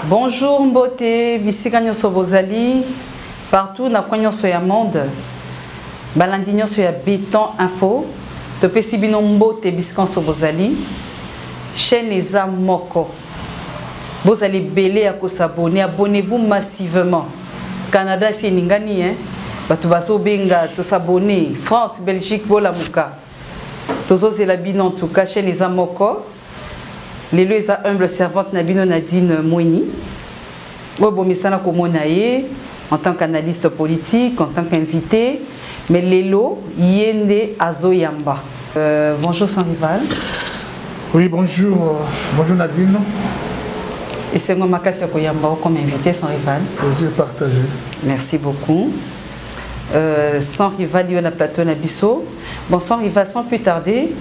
Bonjour Mbote, bisika nyoso bozali, partout na kwa nyoso ya monde. Balandi nyoso ya Béton Info, topesi bino Mbote bisika nyoso bozali. Chaîne eza moko. Bozali belé à s'abonner, abonnez-vous massivement. Canada c'est ningani hein. Batu baso benga to s'abonner. France, Belgique, bolamuka. Tozo zela bino en tout cas chaîne eza moko. Lelo eza humble servante Nabino Nadine Mouini. Obo misana komonaye en tant qu'analyste politique, en tant qu'invité, mais Lelo yende azoyamba. Bonjour sans rival. Oui, bonjour. Bonjour Nadine. Et c'est moi Makassia Koyamba comme invité sans rival. Plaisir partagé. Merci beaucoup. Sans rival, il y a un plateau Nabiso. Bon, sans rival, sans plus tarder.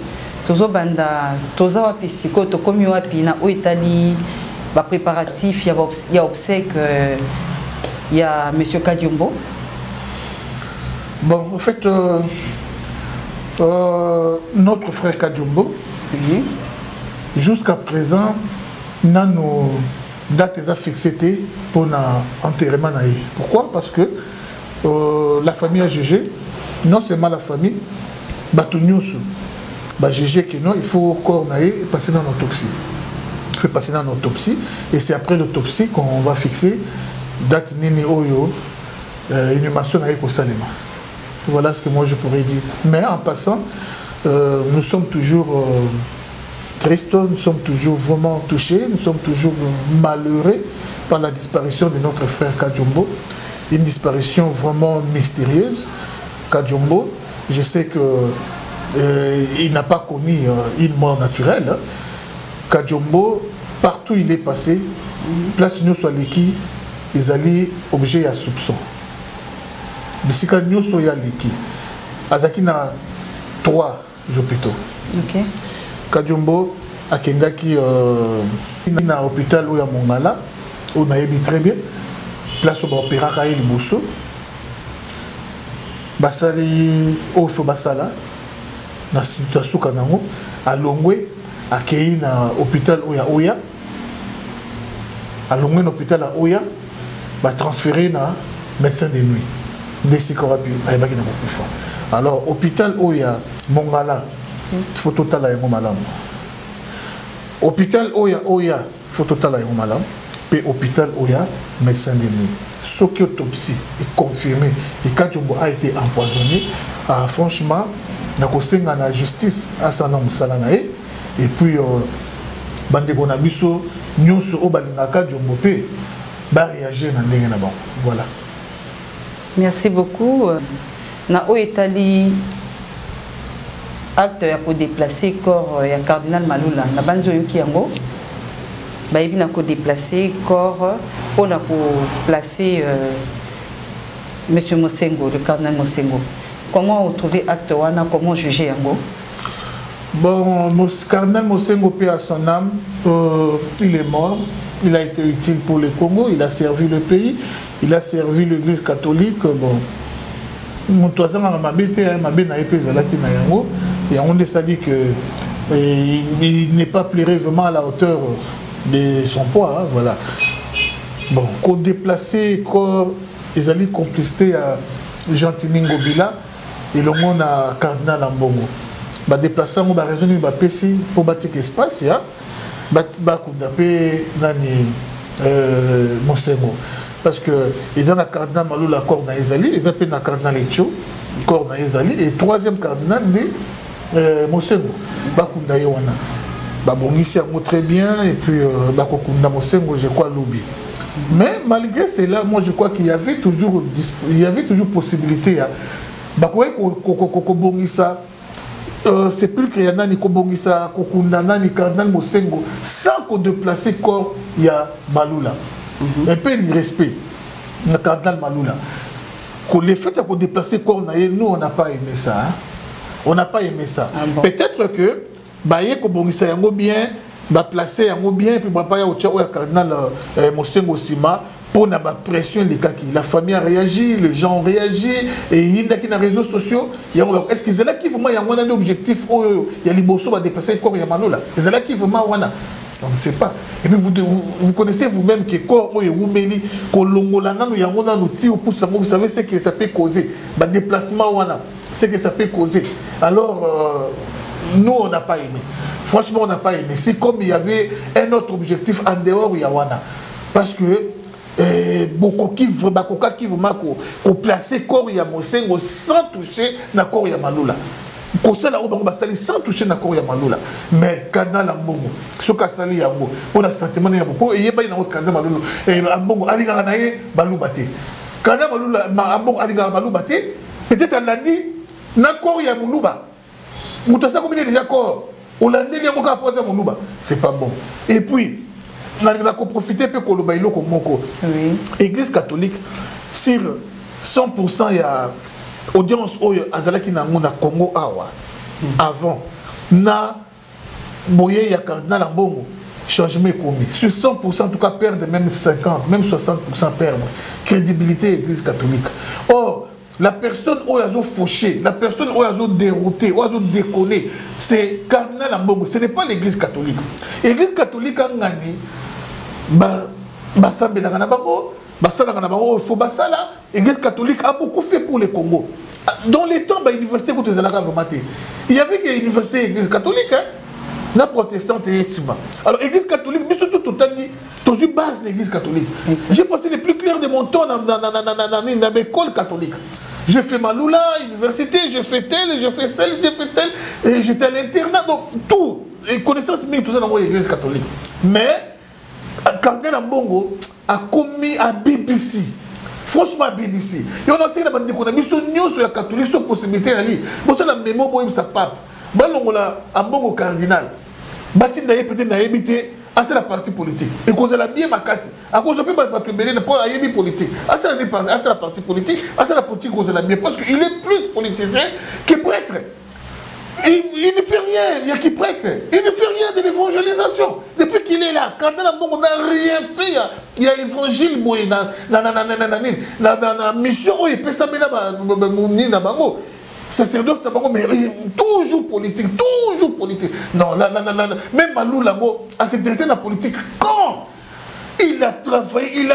Tozo banda, toza wa pisiko, to komi wa pina au Italie, ba préparatif, il y a obsèque, il y a Monsieur Kadiombo. Bon, en fait, notre frère Kadiombo, jusqu'à présent, n'a nos dates fixées pour l'enterrement. Pourquoi? Parce que la famille a jugé, non seulement la famille, Batounyusu. Bah, juger que non, il faut encore passer dans l'autopsie. Il faut passer dans l'autopsie et c'est après l'autopsie qu'on va fixer date nini oyo inhumation au Salema. Voilà ce que moi je pourrais dire. Mais en passant, nous sommes toujours tristes, nous sommes toujours vraiment touchés, nous sommes toujours malheureux par la disparition de notre frère Kadiombo. Une disparition vraiment mystérieuse. Kadiombo, je sais que il n'a pas connu une mort naturelle. Hein. Kadiombo, partout il est passé, place nous soit l'équipe, ils allaient objet à soupçon. Bisika nous soit l'équipe. Azaki na 3 hôpitaux. Ok. Kadiombo a Kendaki na hôpital où il y a Mongala, où on a été très bien. Place où opéra Kaïl Bousso. Basali au Basala. Na situation kanango à Longwe à Kei na hôpital Oya à Longwe hôpital à Oya va transférer na médecin de nuit des psychothérapeutes avec na kufa alors hôpital Oya Mongala photo tala ya malamu hôpital Oya photo tala ya malamu puis hôpital Oya médecin de nuit ce qui autopsie est confirmé et Kadiombo a été empoisonné franchement na kosenga na justice asana musala na et puis bandeko na biso nyonso o balingaka Kadiombo pe ba réagir na ndenge na bon voilà. Merci beaucoup. Na o Italie acte ya ko déplacer corps ya cardinal Malula na banzo yoki yango ba yebi na ko déplacer corps on a ko placer monsieur Mosengo, le cardinal Mosengo. Comment vous trouvez acte wana, comment juger yango? Bon, le cardinal Mosengo, paix à son âme, il est mort, il a été utile pour le Congo, il a servi le pays, il a servi l'église catholique. Bon, et on a dit qu'il n'est pas pleuré vraiment à la hauteur de son poids, hein, voilà. Bon, qu'on déplacer, ils allaient complicité à Jean-Tiningo Bila. Et le monde a cardinal Ambongo. Ba déplacer on va raisonner ba pesi pour bâtir espace ya. Ba kundapé nani Mosengo parce que ils ont un cardinal Malula corps na Ezali, ils appellent un cardinal Echo corps na Ezali et troisième cardinal de Mosengo. Ba kundaye wana. Ba bongisi yango très bien et puis ba kokunda Mosengo je crois lobby. Mais malgré cela, moi je crois qu'il y avait toujours possibilité à c'est plus que Yanani Kobongisa, Kokundana, ni Cardinal Mosengo, sans qu'on déplace corps, il y a Malula. Un peu de respect, le Cardinal Malula. Le fait de déplacer corps, nous, on n'a pas aimé ça. Hein? On n'a pas aimé ça. Ah bon. Peut-être que, Baye Kobongisa yango bien, ba placer yango bien, puis ba ya au Cardinal Mosengo Sima. Pour la pression, la famille a réagi, les gens ont réagi, et il y a des réseaux sociaux. Est-ce qu'ils ont là qui vraiment un objectif? Il y a les bossos à dépasser comme il y a Manola. Ils ont là qui vraiment On ne sait pas. Et puis vous connaissez vous-même que quand vous savez ce que ça peut causer. Le déplacement, ce que ça peut causer. Alors, nous, on n'a pas aimé. Franchement, on n'a pas aimé. C'est comme il y avait un autre objectif en dehors de Yawana. Parce que beaucoup qui vraiment placer corps ya Mosengo sans toucher na corps ya Malula. Sans toucher na corps ya Malula. Mais Kanda Lambongo, ce qu'a sali yango, on a sentiment ya beaucoup et yeba na Kanda Malula et Ambongo alinga na ye balu baté. Kanda Malula Ambongo alinga balu baté, peut-être elle l'a dit na corps ya Muluba. Moutassa comme il est déjà corps. Hollandais li yango ka poser Muluba. C'est pas bon. Et puis on a profité peu pour le bailo comme Moko. Église catholique, sur 100%, il y a audience au Azalaki na Congo Awa. Avant, na Boye ya cardinal Ambongo, changement commis. Sur 100%, en tout cas, perdre même 50, même 60% perdre. Crédibilité église catholique. Or, la personne où elle a fauché, la personne où elle a dérouté, où elle a déconné, c'est cardinal Ambongo. Ce n'est pas l'église catholique. L'église catholique a gagné. L'église catholique a beaucoup fait pour le Congo. Dans les temps, l'université, il y avait une université église catholique, la protestante et alors, l'église catholique, mais surtout tout le base de l'église catholique. J'ai passé les plus clairs de mon temps dans l'école catholique. J'ai fait Malula, université, j'ai fait tel, j'ai fait celle, j'ai fait tel, et j'étais à l'internat, donc tout, et connaissance même tout ça dans l'église catholique. Mais, Cardinal Ambongo a commis à BBC. Franchement, à BBC. Et on a essayé de dire que les catholiques sont possibilité d'aller. Bon, c'est la mémoire de sa pape. Balongola, Ambongo cardinal. Batin d'ailleurs peut-être n'a habité. C'est la partie politique. Et cause la bien ma casse. À cause de la pas à politique. C'est la partie politique. C'est la politique cause la bien. Parce qu'il est plus politicien que prêtre. Il ne fait rien, il y a qui prête. Il ne fait rien de l'évangélisation. Depuis qu'il est là, quand on n'a rien fait, il y a l'évangile dans la mission, il peut s'amener là-bas. Sacerdoce, mais toujours politique, toujours politique. Non, même Malou Labo a s'intéressé à la politique. Quand il a travaillé, et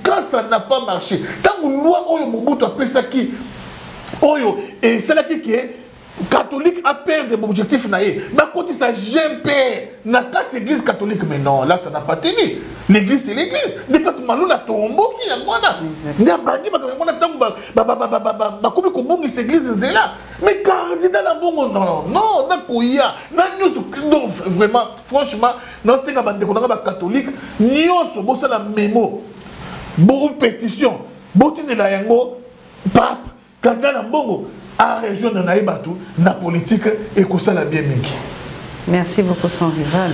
quand ça n'a pas marché, tant que loi, Mobutu a fait ça qui, et c'est là qui est. Catholique a perdu l'objectif naïe. Mais quand il s'agit n'a pas d'église catholique, mais non, là ça n'a pas tenu. L'église c'est l'église. Depuis que Malou la tombeau qui a quoi n'a pas dit que l'église est là. Mais cardinal Ambongo non, non, vraiment, franchement, non c'est un catholique, nous sommes la mémo, beaucoup pétition, beaucoup de la yango, pape, cardinal Ambongo. À la région de Naïbatou, la politique et que ça la bien mingi. Merci beaucoup, son rival.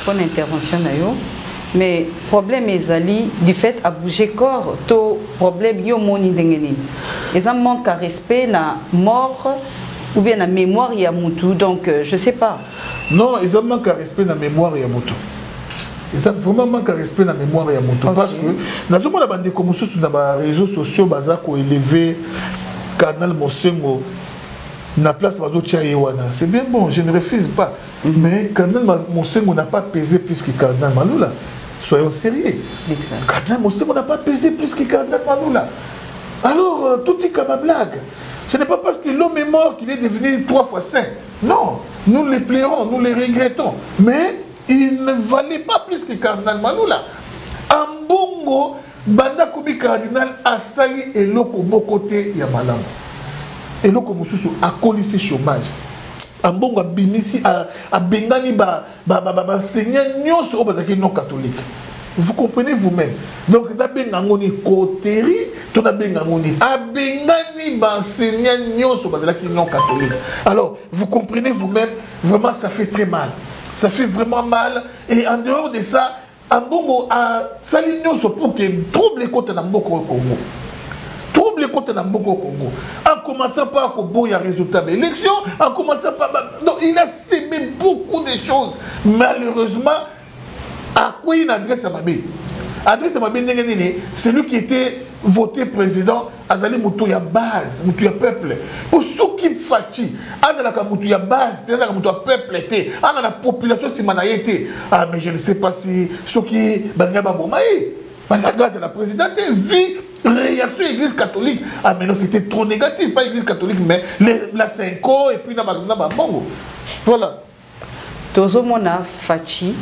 Bonne intervention, Nayo. Mais problème est ali du fait à bouger corps, tout problème yo moni dengeni. Ils ont manque à respect na mort ou bien na mémoire ya mutu. Donc je sais pas. Non, ils ont manque à respect na mémoire ya mutu. Ils ont vraiment manque à respect na mémoire ya mutu parce que dans ce moment la bande comme sur les réseaux sociaux bazar ko élevé Cardinal Mosengo na place bazo Tchayewana. C'est bien bon, je ne refuse pas. Mais Cardinal Mosengo n'a pas pesé plus que Cardinal Malula. Soyons sérieux. Cardinal Mosengo n'a pas pesé plus que Cardinal Malula. Alors, tout est comme une blague. Ce n'est pas parce que l'homme est mort qu'il est devenu 3 fois saint. Non, nous les plairons, nous les regrettons. Mais il ne valait pas plus que Cardinal Malula. Ambongo, Banda Kobi Cardinal a sali et loko bokote ya malamu. Et loko mususu a collé chômage. Ambongo a bimisi a bengani seigneur nyonso obazaki non catholique. Vous comprenez vous-même. Donc d'abengangoni koteri, to d'abengangoni a bengani seigneur nyonso obazaki non catholique. Alors vous comprenez vous-même, vraiment ça fait très mal. Ça fait vraiment mal et en dehors de ça Ambongo a sali nyonso pour que trouble les côtes d'Amboko au Congo. Trouble les côtes d'Amboko au Congo. En commençant par il y a résultat de l'élection, en commençant par... Donc il a sémé beaucoup de choses. Malheureusement, à quoi il adresse à Mabé? Adresse à Mabé, c'est lui qui était voter président, azali mutu ya base, mutu ya peuple. Pour ceux qui fati, azalaka mutu ya base, azalaka mutu ya peuple était, ana la population si manayete. Ah mais je ne sais pas si ceux qui banga babomaye, banga grâce à la présidente vie réaction église catholique. Ah mais non, c'était trop négatif, pas église catholique mais la Cinco et puis na bongo. Voilà. Tozo mona Fachi,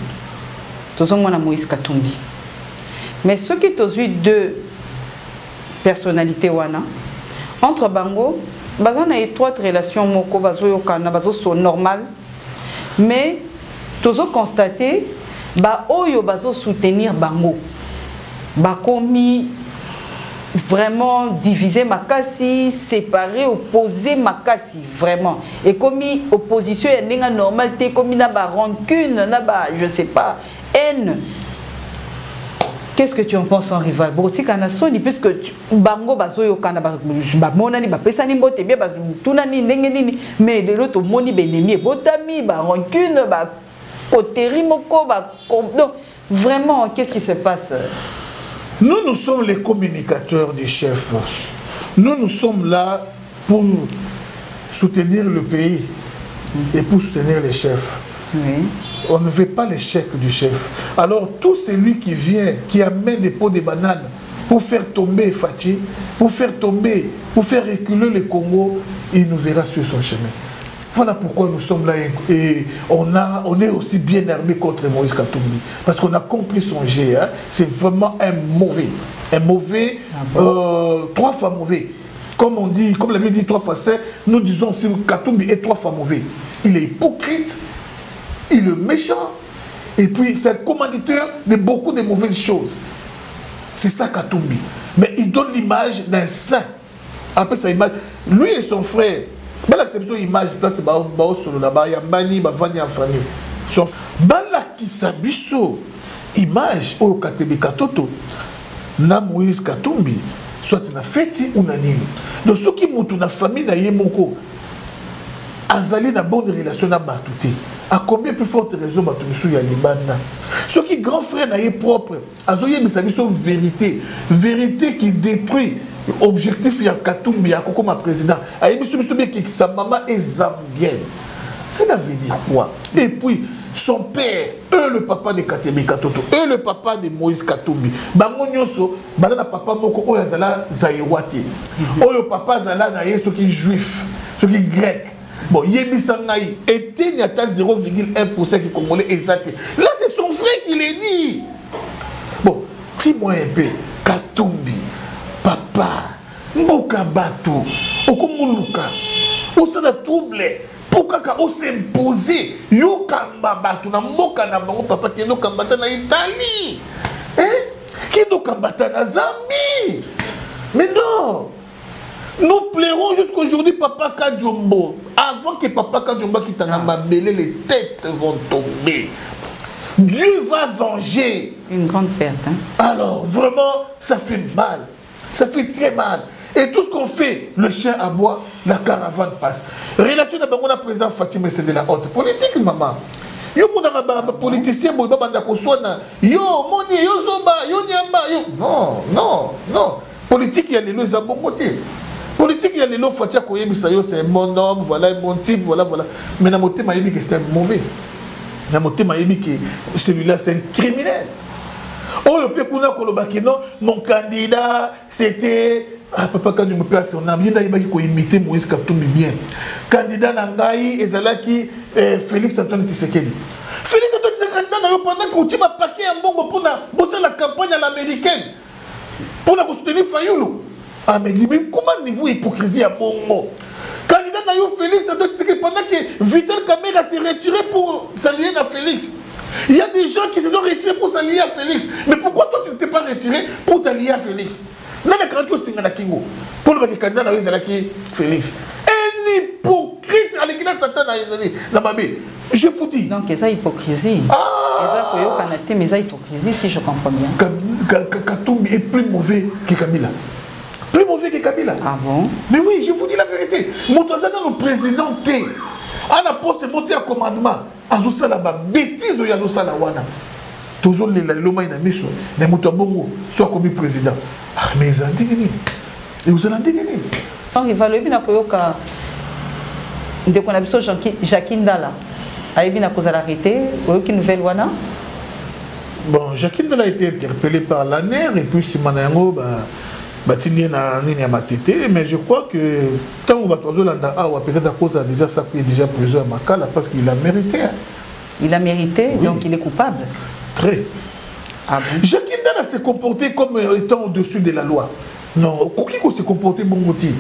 tozo mona Moïse Katumbi. Mais ceux qui ont eu deux personnalités wana entre bango, bazan a étroite relation moko bazo yokana bazo so normal, mais tozo constater ba oyo bazo soutenir bango, ba komi vraiment divisé makasi, séparé, opposé makasi vraiment. Et comme opposition est n'est normalité, comme na ba rancune, na ba je sais pas haine. Qu'est-ce que tu en penses en rival? Boti kana soni puisque bango bazoyo kana ba monani ba pesa ni mbote bien ba tunani ndenge nini mais de l'autre moni benemi botami ba rancune ba koteri moko ba donc vraiment qu'est-ce qui se passe? Nous sommes les communicateurs du chef. Nous sommes là pour soutenir le pays et pour soutenir les chefs. Oui. On ne veut pas l'échec du chef. Alors tout celui qui vient, qui amène des pots de bananes pour faire tomber Fachi, pour faire reculer le Congo, il nous verra sur son chemin. Voilà pourquoi nous sommes là et on est aussi bien armé contre Moïse Katumbi. Parce qu'on a compris son jet. Hein. C'est vraiment un mauvais. Trois fois mauvais. Comme on dit, comme la Bible dit 3 fois 7, nous disons aussi Katumbi est 3 fois mauvais. Il est hypocrite, il est méchant, et puis c'est un commanditeur de beaucoup de mauvaises choses. C'est ça Katumbi. Mais il donne l'image d'un saint. Après sa image, lui et son frère, bala cette image place bao solo là-bas ya mani ba vani en famille son bala ki sabiso image au Katebe Katoto na Moïse Katumbi soit na feti ou na nini donc ceux qui mutu na famille na yemoko azali na bonne relation na batuté à combien plus forte raison batu misu ya libana ceux qui grand frère na yé propre azoye bisabiso vérité qui détruit objectif ya Katumbi ya koko ma président ayebi bien que sa maman est zambienne. Cela veut dire quoi? Et puis son père, le papa de Katebe Katoto, le papa de Moïse Katumbi, bango nyonso bana papa moko oyo azala zayewati oyo papa azala na yeso qui juif ce qui grec. Bon yebisa ngai était nyata 0,1% qui congolais exact. Là c'est son frère qui l'a dit. Bon, dis-moi un peu Katumbi papa, mboka bato, okomuluka, osana trouble, pokaka osimposer, yo kamba bato na mboka na bango papa kendo kambata na Italie, kendo kambata na Zambie. Mais non, nous plairons jusqu'aujourd'hui papa Kadiombo. Avant que papa Kadiombo quitte na mabele, les têtes vont tomber. Dieu va venger. Une grande perte. Hein? Alors, vraiment, ça fait mal. Ça fait très mal. Et tout ce qu'on fait, le chien aboie, la caravane passe. Relation de la président Fatima, c'est de la haute politique, maman. Yo mon politicien, yo moni, yo zoba, yo nyamba, yo. Non. Politique, il y a les lois à bon côté. Politique, il y a les lois Fatia Koyebisa, c'est mon homme, voilà, mon type, voilà. Mais dans mon thème, il que c'est mauvais. Dans mon thème, il que celui-là, c'est un criminel. Oh, le Pekuna Kolobakino, mon candidat, c'était. Ah, papa, quand je me place, on a bien imité Moïse Katumbi bien. Candidat Nangaï, Ezalaki, Félix Antoine Tshisekedi. Félix Antoine Tshisekedi, pendant que tu m'as paqué un bon pour bosser la campagne à l'américaine, pour la soutenir Fayoulou. Ah, mais dis, mais comment niveau hypocrisie à Bongo? Candidat Nayo Félix Antoine Tshisekedi, pendant que Vital Kamera s'est retiré pour s'allier à Félix. Il y a des gens qui se sont retirés pour s'allier à Félix. Mais pourquoi toi tu ne t'es pas retiré pour t'allier à Félix? Pour le candidat Félix. Un hypocrite à l'église Satan je vous dis. Donc, il y a hypocrisie. Mais il y a hypocrisie, si je comprends bien. Katumbi est plus mauvais que Kabila. Plus mauvais que Kabila. Ah bon? Mais oui, je vous dis la vérité. Moutazana, le président T. À la poste monté à commandement. Azoussa la bêtise de Yazoussa la wana. toujours les loma ina miso mais mutabongo soit comme président mais ils ont dit et vous allez dire sans rival bina koyoka ndeko na biso Jacques Ndala aibina kozala arrêté oyoki nouvelle wana. Bon, Jacques Ndala a été interpellé par l'ANER et puis Simanango batini na nini ya matete, mais je crois que tant que Batozo Landa peut-être à cause déjà ça qui est déjà prison à Makala parce qu'il a mérité. Hein. Il a mérité, oui. Donc il est coupable. Très. Ah bon? Jacques Ndala s'est comporté comme étant au-dessus de la loi. Non, Kokiko s'est comporté bon outil.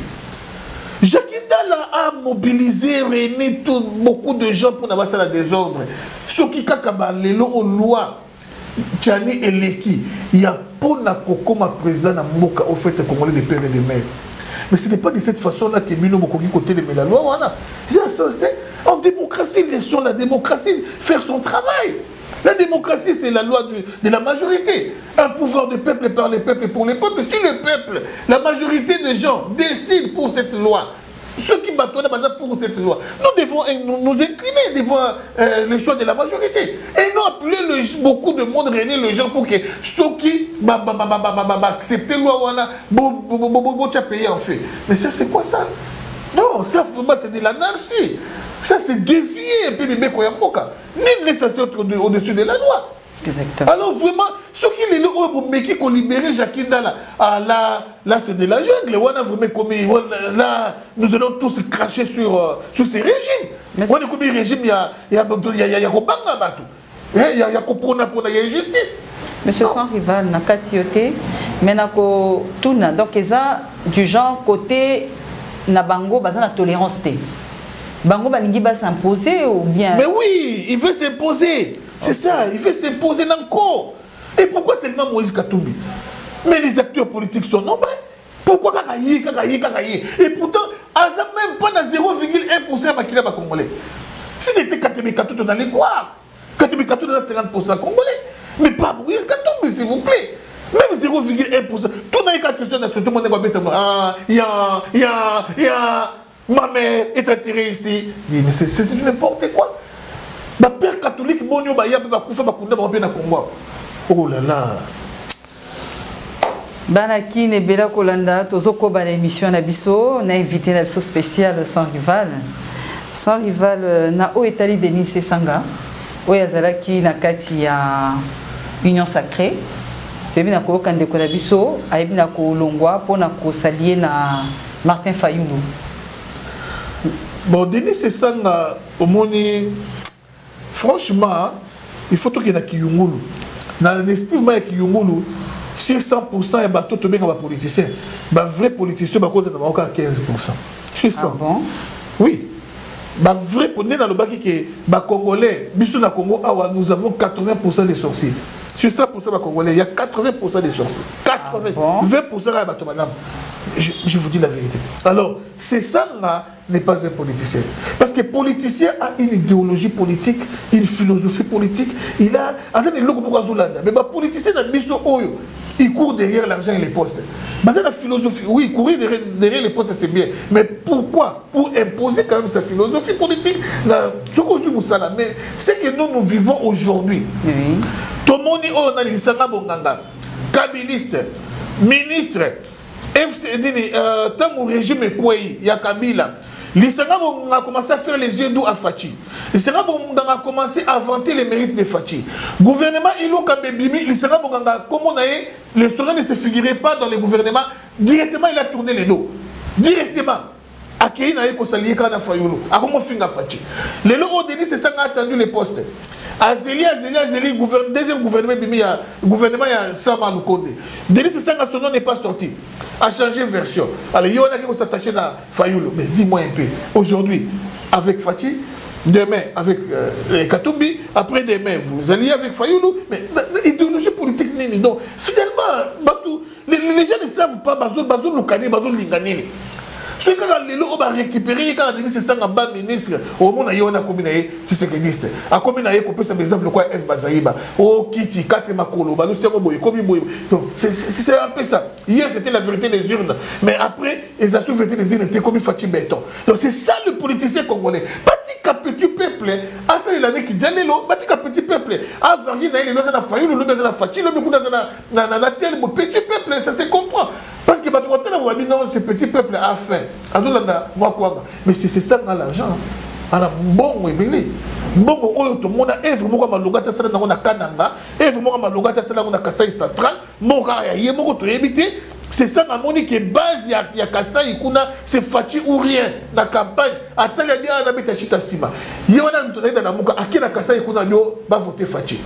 Jacques Ndala a mobilisé, réuni beaucoup de gens pour n'avoir ça la désordre. Ce qui kakaba les lois. Tchani et Leki, il y a pour la Kokoma président na Moka au fait congolais des pères et des mères. Mais ce n'est pas de cette façon-là que Mino Mokoki côté de la loi. Voilà. En démocratie, laissons la démocratie faire son travail. La démocratie, c'est la loi de la majorité. Un pouvoir de peuple par les peuples et pour les peuples. Si le peuple, la majorité des gens décident pour cette loi, ceux qui battent pour cette loi, nous devons nous incliner devant le choix de la majorité. Et non appeler beaucoup de monde, réunir les gens pour que ceux qui acceptent la loi, payer en fait. Mais ça, c'est quoi ça? Non, ça, c'est de l'anarchie. Ça, c'est dévier un peu les mecs ni laisser au-dessus de la loi. Exactement. Alors vraiment, ce qui est le qui ont libéré Jacques Ndala, là c'est de la jungle. On a vraiment commis, là nous allons tous cracher sur ces régimes. On a commis régime, il y a Robanga Batou. Il y a Koprona pour la justice. Monsieur sans rival, n'a pas tioté, mais n'a pas tout. Donc, il y a du genre côté Nabango, basé la tolérance. Bango Balingi va s'imposer ou bien. Mais oui, il veut s'imposer. C'est ça, il veut s'imposer encore. Et pourquoi seulement Moïse Katumbi? Mais les acteurs politiques sont nombreux. Pourquoi Kakaye? Et pourtant, à ça même pas dans 0,1% Makila Congolais. Si c'était Katemi Katou, on allait croire. Katemi Katou dans 50% Congolais. Mais pas Moïse Katumbi, s'il vous plaît. Même 0,1%. Tout n'a pas question de tout le monde ma mère est attirée ici. Mais c'est n'importe quoi. Ma père catholique, oh là là. Banaki ne bela kolanda tozoko ba l'émission na biso na invité na biso spécial sans rival. Sans rival na o etali Denis Sanga. Oyazalaki na kati ya Union Sacrée. Tebi na ko kande ko na biso, ayebi na ko longwa pona ko salier na Martin Fayulu. Bon, Denis Sanga au moni. Franchement, il faut qu'il y ait des Kiyungulu. Dans l'esprit de Kiyungulu, sur 100%, il y a des politiciens. Les vrais politiciens, il y a 15%. Sur 100. Ah bon? Oui. Les vrais politiciens, dans le bas qui est Congolais, nous avons 80% des sorciers. Sur 100% des Congolais, il y a 80% des sorciers. 80%. Ah bon? 20% des madame. Je vous dis la vérité. Alors, c'est ça là n'est pas un politicien. Parce que le politicien a une idéologie politique, une philosophie politique. Il a... Mais le politicien n'a il court derrière l'argent et les postes. Mais la philosophie, oui, courir derrière les postes, c'est bien. Mais pourquoi? Pour imposer quand même sa philosophie politique. Mais c'est que nous vivons aujourd'hui. Tout le monde dit, oh, on a dit, kabiliste, ministre, tant mon régime est quoi, il y a Kabila. L'Isanga a commencé à faire les yeux doux à Fachi. L'Isanga a commencé à vanter les mérites de Fachi. Gouvernement Ilo Kabebimi, l'Isanga comme on a le soleil ne se figurait pas dans le gouvernement. Directement, il a tourné les dos. Directement. Akei na yeko salié kana Fayulu. Akomo finga Fachi. Les lots Denis Sanga a attendu les postes. Azeli, deuxième gouvernement, gouvernement Sama Lukonde. Denis Sanga, son nom n'est pas sorti. A changé de version. Alors, il y en a qui vont s'attacher à Fayulu. Mais dis-moi un peu. Aujourd'hui, avec Fachi, demain avec Katumbi, après demain, vous allez avec Fayulu. Mais idéologie politique, donc finalement, les gens ne savent pas Bazoul Lukane, Bazoul Lingane. Ce que les gens ont récupéré, quand Denis Sanga bas ministre, au monde il y a un communautaire, c'est ce que disent. À communautaire, par exemple, quoi F Bazaïba, au Kiti, 4 Makolo, Balou Seroboy, comme Boy. C'est un peu ça. Hier c'était la vérité des urnes, mais après ils ont vérité des urnes, c'était comme Fatih Béton. Donc c'est ça le politicien congolais. batika petit peuple asa l'année qui jalelo batika petit peuple avangi na ile na fayu le na fachi le beaucoup na tel petit peuple ça se comprend parce que bato tena wa non ce petit peuple a fait adolanda moi quoi mais c'est ça dans l'argent ala mbongo ebele mbongo oyo to mona œuvre moko malongata sala na na kananga œuvre moko malongata sala na Kasai central moko ya ye moko to ebité. C'est ça, ma monique est base, il y a Kasai, c'est Fati ou rien, dans la campagne. Attends, il y a bien un habit à Chita-Sima. Il y a un habit dans la Mouka, à qui la Kasai, va voter Fati.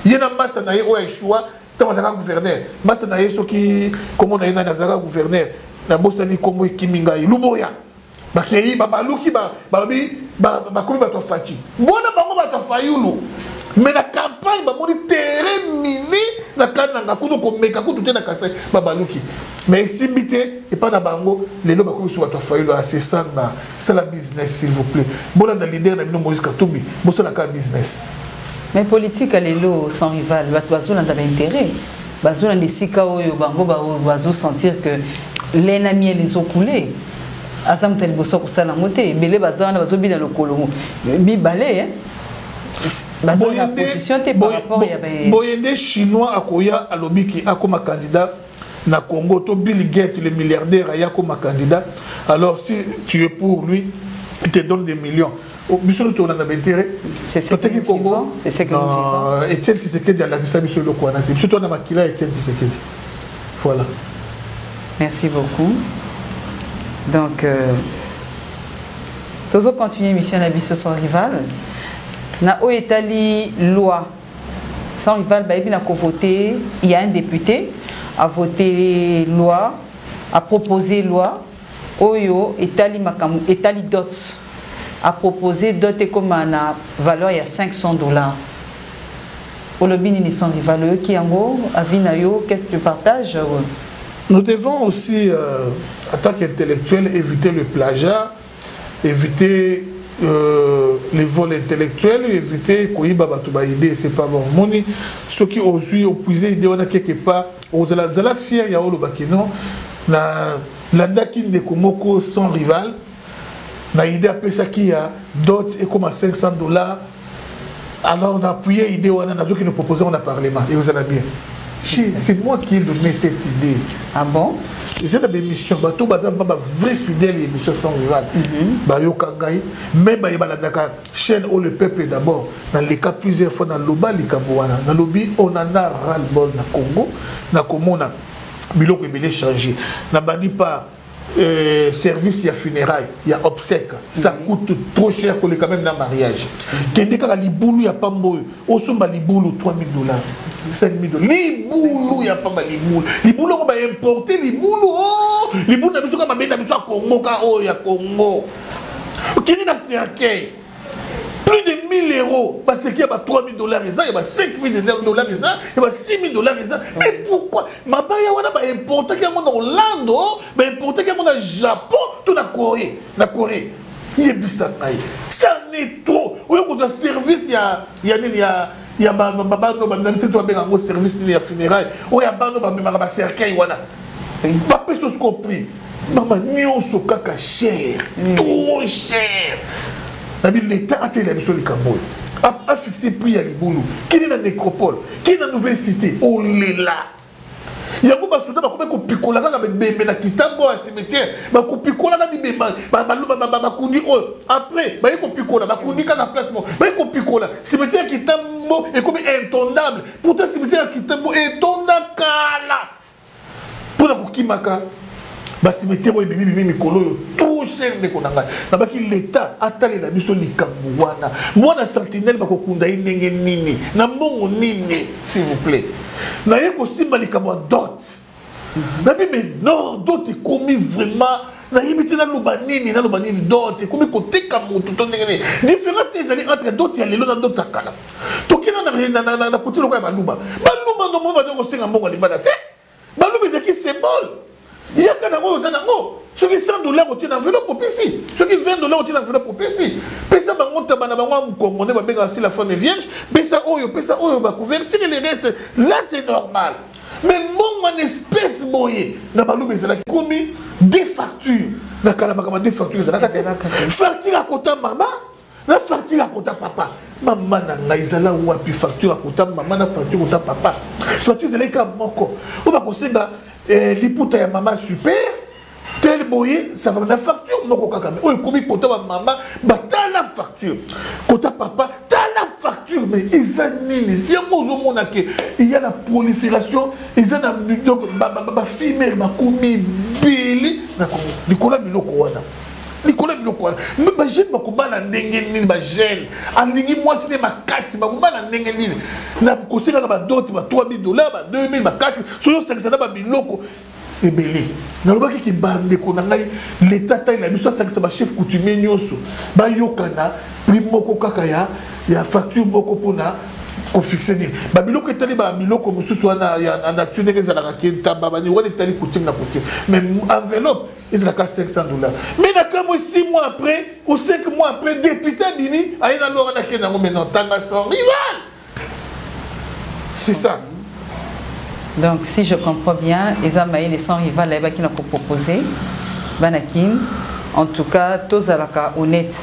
Il y a un master naïe au Aïchoua, dans le gouverneur. Master naïe, ce qui, comme on a un Nazara gouverneur, la Bossani Kongo et Kiminga, Luboya. Bakei, Babalouki, Bakoumi, Bato Fati. Bona Bango, Bato Fayoulou. Mais la campagne, on est terrain miné, la canne, kudo komeka kudo te na Kasai babaluki. Mais si bité et pas na bango, les loba comme sur votre faille là, c'est ça la business s'il vous plaît. Bon là dans leader na bino Moïse Katumbi, bon ça la business. Mais politique à l'élo sans rival, bazo na d'abord intérêt. Bazo na desika oyo bango bazo sentir que les amis les ont coulés. Azam tel bosso ko sala moté, belé bazana bazo bi dans le kolomo. Mi balé hein. Boyende chinois akoya alobiki akoma candidat na Congo to Bill Gates le milliardaire aya comme candidat. Alors si tu es pour lui, il te donne des millions. Monsieur to na intérêt. C'est ce que Congo, c'est ce que nous vivons. Etienne Tshisekedi a la mission monsieur le Kouana. Monsieur to na makila Etienne Tshisekedi. Voilà. Merci beaucoup. Donc toujours continuer mission Nabiso sans rival. Na o etali loi sans rival ba na ko voter, il y a un député a voté loi, a proposé loi oyo etali makamu etali dot a proposé dot comme na valeur il y a $500. Pour le bini sans rival qui yango avinayo qu'est-ce que tu partages? Nous devons aussi en tant qu'intellectuels éviter le plagiat, éviter les vols intellectuels, éviter qu'on y idée, c'est pas bon. Moni, ceux qui osent opposer idée, on a quelque part, aux la fière, il y a le bakino, la dakin de Komoko sans rival, na idée après ça qui a d'autres et comme à $500. Alors on a appuyé l'idée, on a d'autres qui nous proposaient on a parlement, et vous allez bien. C'est moi qui ai donné cette idée. Ah bon? C'est une émission, tout le monde vrai fidèle émission sans rival. Même la chaîne où le peuple d'abord, dans les cas plusieurs fois dans l'Oba, dans l'Obi, on en a ras-le-bol dans le Congo, dans le Congo, Biloko est changé. N'a pas dit pas service, il y a funérailles, il y a obsèques, ça coûte trop cher pour les quand même dans le mariage. Quand il y a Liboulou, il n'y a pas de au sommet Liboulou, $3,000. $5,000. Liboulou, il n'y a pas de Liboulou. Liboulou, on va importer Liboulou. Liboulou, on va mettre à Congo, il y a Congo. Qui est dans ce cercueil? Plus de €1,000 parce qu'il y a $3,000, il y a $5,000, il y a $6,000. Mais pourquoi? Ma baya wana ba importer qu'il y a mon Orlando, ba importer qu'il y a mon Japon, tout la Corée, il y a bisanai. Ça n'est trop. Oui, vous avez service, il y a service de funérailles. Oui, il y a cercueil wana. Pas plus de ce compris. Maman, nous sommes cher, trop cher. L'État a été a fixé prix à Liboulou. Qui est dans la nécropole? Qui est dans la nouvelle cité? Oh là! Il y a beaucoup de soudains qui ont picolé avec bébé dans Kitambo à cimetière. Ils ont picolé avec bébé. Après, ils ont picolé. Ils ont placement. Ils ont picolé. Cimetière Kitambo est comme intondable. Pourtant, cimetière Kitambo est intondable. Pour la Koukimaka. Cimetière où trop cher de konanga na baki l'État atale la biso likambo wana mwana sentinelle bakokunda ndenge nini na mbongo nini s'il vous plaît na yeko simba likambo dot na bi mais non dot est commis vraiment na yibiti na lubanini dot est commis côté kamutu to ndenge différence des années entre dot ya lelo na dot akala to kina na côté lokaya baluba no mo ba do senga mbongo libana te baluba c'est qui symbole il y a quand même ceux qui $100 ont une enveloppe au PC. Ceux qui $20 ont une enveloppe au PC. Pesa bango tabana bango congolais ba benga si la femme est vierge. Pesa oyo ba couverture les restes. Là c'est normal. Mais mon espèce boyé na balou bezala commis des factures. Na kala bakama des factures za facture à kota mama. La facture à kota papa. Maman na izala wapi facture à kota maman na facture kota papa. Facture c'est les cas moko. On va conseiller liputa ya maman super. Tel boye ça va la facture moko kakame. O komi kota maman ba ta la facture. Kota papa ta la facture mais izanini. Il y a la prolifération, il y a la femelle ma komi bili na ko. Nicolas Biloko wana. Nicolas Biloko mais ba jeune makoba na ndenge nini ba jeune alingi mwasi ne makasi makoba na ndenge nini na koseka ba dot ba $3000 ba 2000 ba 4000 soyo sakisana ba biloko ebele na lobaki ki bande ko na ngai l'état taille la biso sakisa ba chef coutumier nyoso ba yokana prix moko kaka ya facture moko pona ko fixer nini ba biloko etali ba biloko mususu wana ya na tuneke za la kenta ba ni wala etali coutume na coutume mais enveloppe ils ont $500. Mais comme 6 mois après, ou 5 mois après, député Bimi, il y a alors maintenant Tanga son rival. C'est ça. Donc, si je comprends bien, ils ont les 100 rivales qui ont proposé, Banakin, en tout cas, tous à la honnête.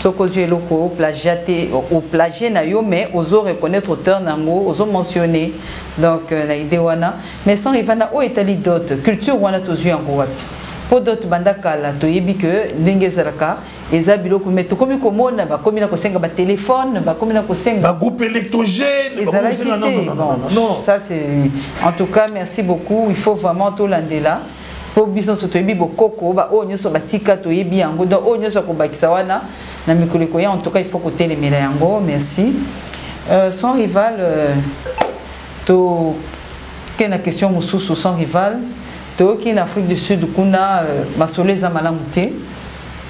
Ce que j'ai locaux, plagiaté, au plagié, mais aux reconnaître auteur, aux mentionner. Donc, mais sans rivales, où est-elle d'autres culture, on a tous eu en gros. Pour d'autres bandakala to yebi que ndenge zaraka eza biloko mais to komi komona ba komi na kosenga ba téléphone ba komi na kosenga ba groupe électrogène non ça c'est en tout cas merci beaucoup il faut vraiment tout landela pour biso so to yebi bokoko ba onyo so batika to yebi yango donc onyo so ko bakisa wana na mikolo ko ya en tout cas il faut ko telemela yango merci son rival to quelle question mususu son rival qui en Afrique du Sud, kuna masolé zamalamuté.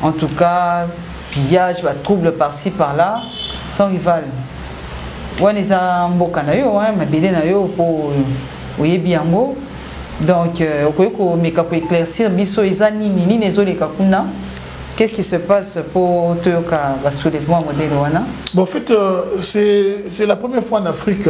En tout cas, pillage, trouble par-ci par-là, sans rival. On est en bokanayo, ma bébé nayo pour oyebiango. Donc, mais quand éclaircir, biso ezani nini nezole kakuna. Qu'est-ce qui se passe pour te ka soulèvement modèle wana? Bon, en fait, c'est la première fois en Afrique,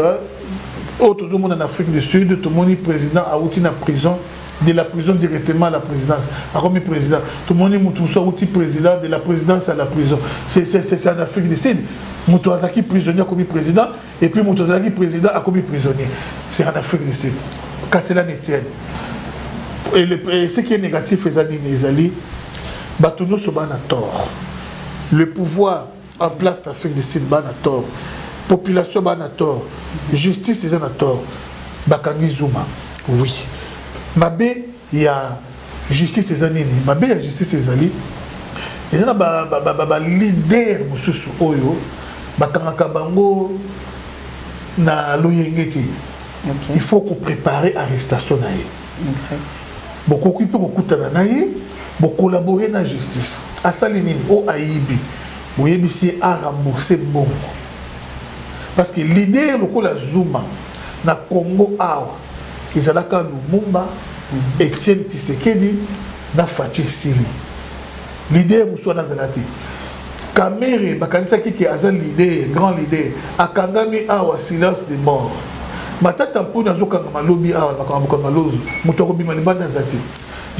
tout le monde en Afrique du Sud, tout le monde est président a outil en prison. De la prison directement à la présidence. A comme président. Tout le monde est outil président de la présidence à la prison. C'est en Afrique du Sud. Moutou Azaki prisonnier comme président et puis Moutou Azaki président a comme prisonnier. C'est en Afrique du Sud. Kassela Netienne. Et ce qui est négatif, les alliés, Batouno Soban a tort. Le pouvoir en place en Afrique du Sud, ban a tort. Population ban a tort. Justice, ils en a tort. Bakangi Zuma. Oui. Mabé, il y a justice et zanini. Mabé, il y a justice et zali. Il y a un leader, Moussou Oyo, Bakanakabango, na loyengeti. Il faut qu'on prépare l'arrestation. Exact. Beaucoup qui peut beaucoup collaborer dans la justice. À Salinini, au Aïbi, vous avez ici à rembourser bon. Parce que leader, le Zuma, na Congo, ils ont la Lumumba, Etienne Tshisekedi, na Fathi Sili. L'idée Moussa Nazalati. Kamere, Bakanisa qui est un leader, grand leader, a Kangami Awa, silence des morts. Matata Mpou Nazoka Malobi Awa, Bakamuka Malozo, Moutorobi Maliba Nazati.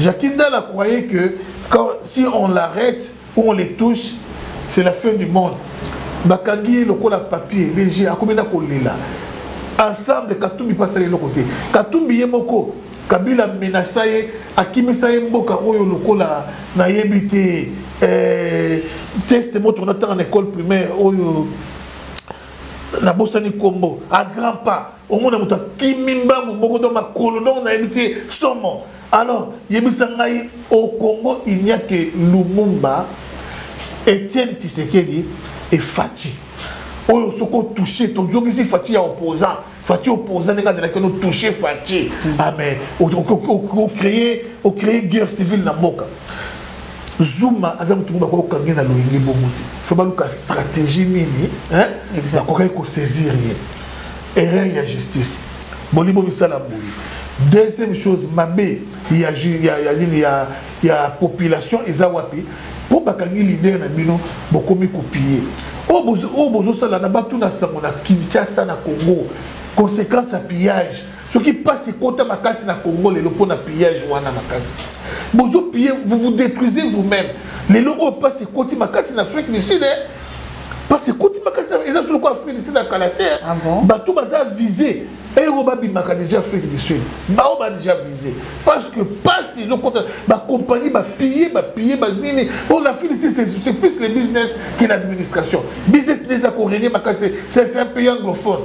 Jacinda a croyé que si on l'arrête ou on les touche, c'est la fin du monde. Bakangi, le col à papier, léger, à combien de ensemble, Katumbi passe de l'autre côté. Katumbi Yemoko, Kabila menaçaye, Akimisaye Mboka, Oyo Lokola, Nayebite, test moto on attend en école primaire, Oyo, Nabosani Kombo, à grands pas, au monde a Kimimba, Moko dans ma colonne, Nayebite, Somo. Alors, Yebisangaï, au Congo, il n'y a que Lumumba, Etienne Tshisekedi et Fathi. Oyo soko touché ton dieu ici Fathi est opposant les gars que nous toucher Fathi ah mais on créer guerre civile na mboka Zuma azam tumba ko kangena loyenge bomuti faut pas nous stratégie mini hein exact ko saisir erreur ya justice bolibo bisala boyi. Deuxième chose mabé il y a population ezawapi pour bakangi leader na bino bokomi copier. Oh bozo sala na batu na sango na Kinshasa na Congo. Conséquence à pillage. Ce qui passe côté makasi na Congo les lopona pillage wana makasi. Bozo piller vous vous détruisez vous-même. Les locaux passent côté makasi na Afrique du Sud. parce que quand ils ont sur le coup Afrique du Sud à Calater, bateau baza visé. Et on va déjà Afrique du Sud. Bah on va déjà visé. Parce que pas si ils ont ma compagnie va payer, on a fait ici c'est plus le business que l'administration. Business des accords c'est un pays anglophone.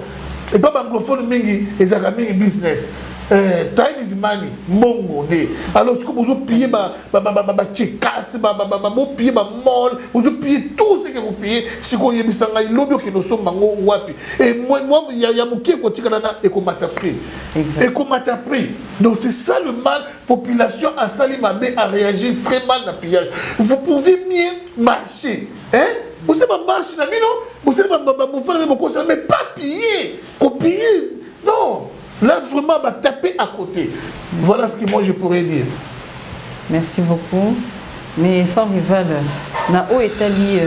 Et pas anglophone mingi et amis business. Time is money, mongo ne. Alors ce que vous payez tchekas, payez mall, vous payez tout ce que vous payez, ce qu'on y a mis ça il lobby que nous sommes mango wapi. Et moi il y a mon qui côté Canada et comment t'as pris. Et comment t'as pris. Donc c'est ça le mal, population à Salimabé a réagi très mal dans le pillage. Vous pouvez mieux marcher, hein? Vous savez pas marcher na mino, vous savez pas vous faire beaucoup mais pas piller, copier. Non. Là, vraiment, on va taper à côté. Voilà ce que moi, je pourrais dire. Merci beaucoup. Mais sans rival, na Italie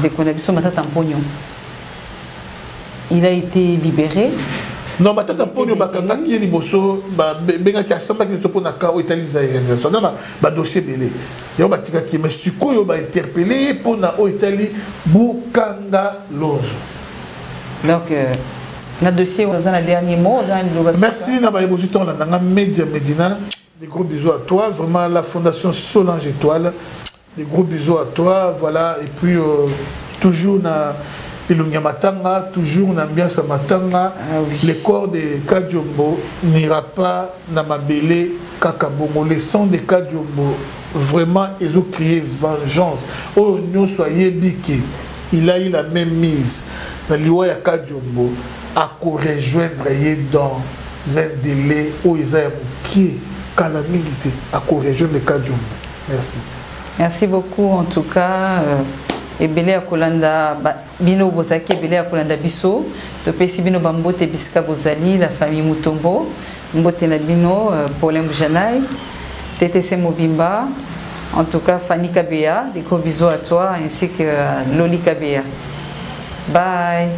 de Conabisson Matata Pognon. Il a été libéré. Non, Matata Pognon, qui est liboso, benga qui a samba qui ne soit pas en Italie zaïrienne. Ça n'a dossier belé. Il y a qui me suko yo ba interpellé pour na Italie Bukanga Lozo. Donc na dossier aux derniers mots, merci na ba yeboziton la nga Média Médina. Des gros bisous à toi, vraiment la fondation Solange Étoile. Des gros bisous à toi, voilà et puis toujours na Ilunga Matanga, toujours na ambiance Matanga. Le corps de Kadiombo n'ira pas na mabele Kakabongo. Les sons de Kadiombo vraiment ils ont crié vengeance. Oh nous soyez biqués. Il a eu la même mise dans l'Iwa ya Kadiombo. À rejoindre dans un délai où ils ont qui calamité à rejoindre le cas du monde. Merci. Merci beaucoup en tout cas. Ebele à Kolanda Bino Bozaki, Ebele à Kolanda Bisso, Topesi Bino Bambote Bisika Bozali, la famille Mutombo, Mbote Nabino, Paulin Boujanay, TTC Mobimba, en tout cas Fanny Kabea, des gros bisous à toi ainsi que Loli Kabea. Bye.